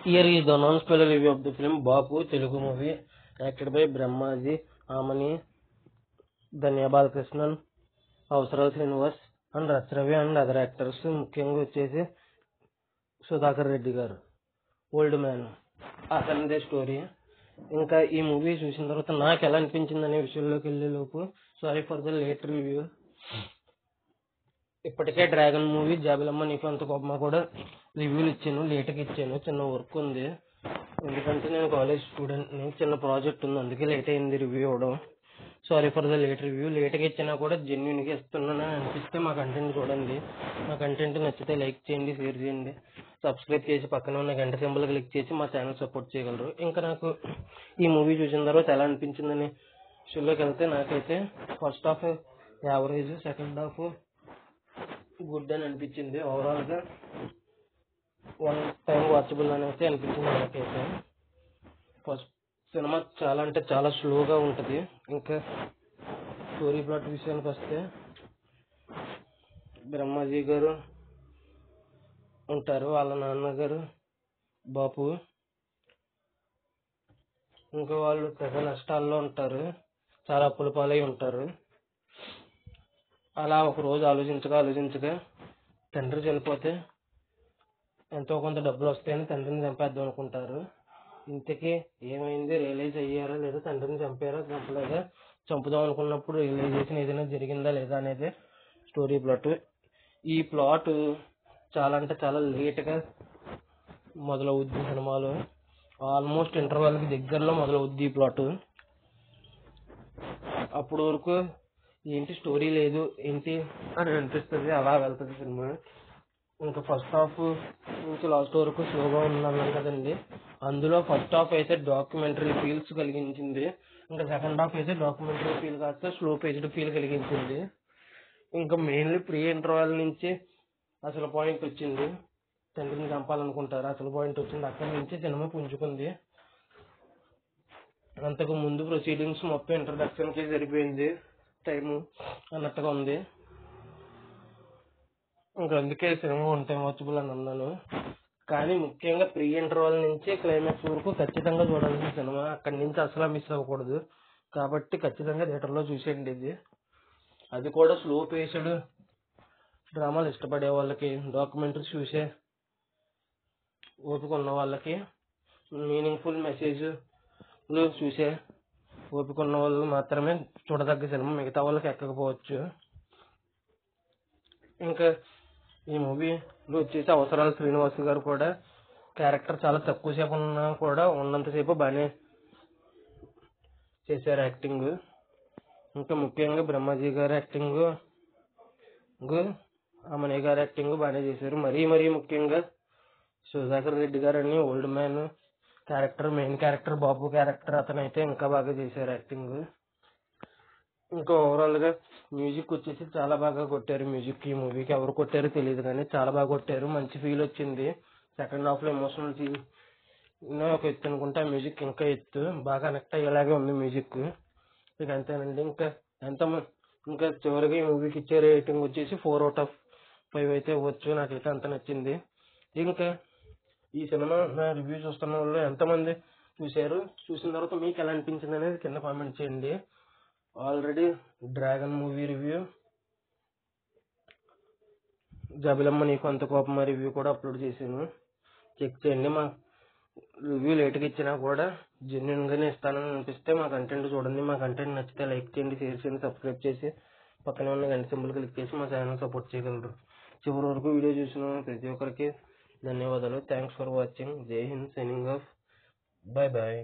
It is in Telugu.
Here is the non-spoiler review of the film Bapu, Telugu movie, acted by Brahmaji, Amani, Dhanya Balakrishnan, Avsaral Srinivas, and Rachravi and other actors. ముఖ్యంగా వచ్చేసి సుధాకర్ రెడ్డి గారు ఓల్డ్ మ్యాన్ అసలు స్టోరీ. ఇంకా ఈ మూవీ చూసిన తర్వాత నాకు ఎలా అనిపించింది అనే విషయంలోకి వెళ్ళే లోపు sorry for the late review. ఇప్పటికే డ్రాగన్ మూవీ జాబిలమ్మ నీకు అంత కోపమా కూడా రివ్యూలు ఇచ్చాను, లేట్గా ఇచ్చాను. చిన్న వర్క్ ఉంది, ఎందుకంటే నేను కాలేజ్ స్టూడెంట్ని, చిన్న ప్రాజెక్ట్ ఉంది, అందుకే లేట్ అయింది రివ్యూ ఇవ్వడం. Sorry for the late review. లేట్గా ఇచ్చినా కూడా జెన్యున్గా ఇస్తున్నానని అనిపిస్తే మా కంటెంట్ చూడండి. మా కంటెంట్ నచ్చితే లైక్ చేయండి, షేర్ చేయండి, సబ్స్క్రైబ్ చేసి పక్కన ఉన్న గంట సింబల్ క్లిక్ చేసి మా ఛానల్ సపోర్ట్ చేయగలరు. ఇంకా నాకు ఈ మూవీ చూసిన తర్వాత ఎలా అనిపించిందని షోలోకి వెళ్తే నాకైతే first half average, second half good అని అనిపించింది. ఓవరాల్గా వన్ టైం వాచబుల్ అని అయితే అనిపించింది నాకైతే. ఫస్ట్ సినిమా చాలా అంటే చాలా స్లోగా ఉంటుంది. ఇంకా స్టోరీ ప్లాట్ విషయానికి వస్తే బ్రహ్మాజీ గారు ఉంటారు, వాళ్ళ నాన్నగారు బాపు. ఇంకా వాళ్ళు పెద్ద నష్టాల్లో ఉంటారు, చాలా అప్పుల పాలై ఉంటారు. అలా ఒక రోజు ఆలోచించగా తండ్రి చనిపోతే ఎంతో కొంత డబ్బులు వస్తాయని తండ్రిని చంపేద్దాం అనుకుంటారు. ఇంతకీ ఏమైంది, రియలైజ్ అయ్యారా లేదా, తండ్రిని చంపారా చంపలేదా, చంపుదాం అనుకున్నప్పుడు రియలైజేషన్ ఏదైనా జరిగిందా లేదా అనేది స్టోరీ ప్లాట్. ఈ ప్లాట్ చాలా అంటే చాలా లేట్గా మొదలవుద్ది సినిమాలో. ఆల్మోస్ట్ ఇంటర్వెల్కి దగ్గరలో మొదలవుద్ది ఈ ప్లాట్. అప్పటి వరకు ఏంటి స్టోరీ లేదు ఏంటి అని అనిపిస్తుంది, అలా వెళ్తుంది సినిమా. ఇంకా ఫస్ట్ హాఫ్ నుంచి లాస్ట్ వరకు స్లోగా ఉందన్నాను కదండి. అందులో ఫస్ట్ హాఫ్ అయితే డాక్యుమెంటరీ ఫీల్స్ కలిగించింది. ఇంకా సెకండ్ హాఫ్ అయితే డాక్యుమెంటరీ ఫీల్ కాస్త స్లో పేజ్డ్ ఫీల్ కలిగించింది. ఇంకా మెయిన్లీ ప్రీ ఇంటర్వెల్ నుంచి అసలు పాయింట్ వచ్చింది, తండ్రిని చంపాలనుకుంటారు, అసలు పాయింట్ వచ్చింది. అక్కడి నుంచి సినిమా పుంజుకుంది. అంతకు ముందు ప్రొసీడింగ్స్ మొత్తం ఇంట్రడక్షన్కి సరిపోయింది టైము అన్నట్టుగా ఉంది. ఇంకా అందుకే సినిమా వన్ టైం వాచబుల్ అని అన్నాను. కానీ ముఖ్యంగా ప్రీ ఇంటర్వెల్ నుంచి క్లైమాక్స్ వరకు ఖచ్చితంగా చూడాల్సిన సినిమా. అక్కడి నుంచి అసలు మిస్ అవ్వకూడదు. కాబట్టి ఖచ్చితంగా థియేటర్లో చూసేయండి ఇది. అది కూడా స్లో పేస్డ్ డ్రామాలు ఇష్టపడే వాళ్ళకి, డాక్యుమెంటరీస్ చూసే ఓపిక ఉన్న వాళ్ళకి, మీనింగ్ఫుల్ మెసేజ్లు చూసే ఓపిక ఉన్న వాళ్ళు మాత్రమే చూడదగ్గ సినిమా. మిగతా వాళ్ళకి ఎక్కకపోవచ్చు. ఇంకా ఈ మూవీలో వచ్చేసి అవసరాల శ్రీనివాస్ గారు కూడా క్యారెక్టర్ చాలా తక్కువసేపు ఉన్నా కూడా ఉన్నంతసేపు బాగానే చేశారు యాక్టింగ్. ఇంకా ముఖ్యంగా బ్రహ్మాజీ గారి యాక్టింగ్, అమని గారి యాక్టింగ్ బాగానే చేశారు. మరీ ముఖ్యంగా సుధాకర్ రెడ్డి గారు అని old man character, main character Babu character, అతనైతే ఇంకా బాగా చేశారు యాక్టింగ్. ఇంకా ఓవరాల్గా మ్యూజిక్ వచ్చేసి చాలా బాగా కొట్టారు. మ్యూజిక్ ఈ మూవీకి ఎవరు కొట్టారో తెలియదు కానీ చాలా బాగా కొట్టారు. మంచి ఫీల్ వచ్చింది. సెకండ్ హాఫ్లో ఎమోషనల్ సీన్ ఒక ఎత్తు అనుకుంటే, ఆ మ్యూజిక్ ఇంకా ఎత్తు, బాగా కనెక్ట్ అయ్యేలాగే ఉంది మ్యూజిక్. ఇక అంతేనండి. ఇంకా చివరిగా ఈ మూవీకి ఇచ్చే రేటింగ్ వచ్చేసి 4/5 అయితే ఇవ్వచ్చు. నాకైతే అంత నచ్చింది. ఇంకా ఈ సినిమా నా రివ్యూ చూస్తున్న వాళ్ళు ఎంతమంది చూశారు, చూసిన తర్వాత మీకు ఎలా అనిపించింది అనేది కింద కామెంట్ చేయండి. ఆల్రెడీ డ్రాగన్ మూవీ రివ్యూ, జాబిలమ్మ నీకు అంత కోపమా రివ్యూ కూడా అప్లోడ్ చేశాను, చెక్ చేయండి. మా రివ్యూ లేట్గా ఇచ్చినా కూడా జెన్యున్గానే ఇస్తానని అనిపిస్తే మా కంటెంట్ చూడండి. మా కంటెంట్ నచ్చితే లైక్ చేయండి, షేర్ చేయండి, సబ్స్క్రైబ్ చేసి పక్కనే ఉన్న గంట సింబల్ క్లిక్ చేసి మా ఛానల్ సపోర్ట్ చేయగలరు. చివరి వరకు వీడియో చూసిన ప్రతి ఒక్కరికి ధన్యవాదాలు. Thanks for watching. జై Hind. Signing off. Bye bye.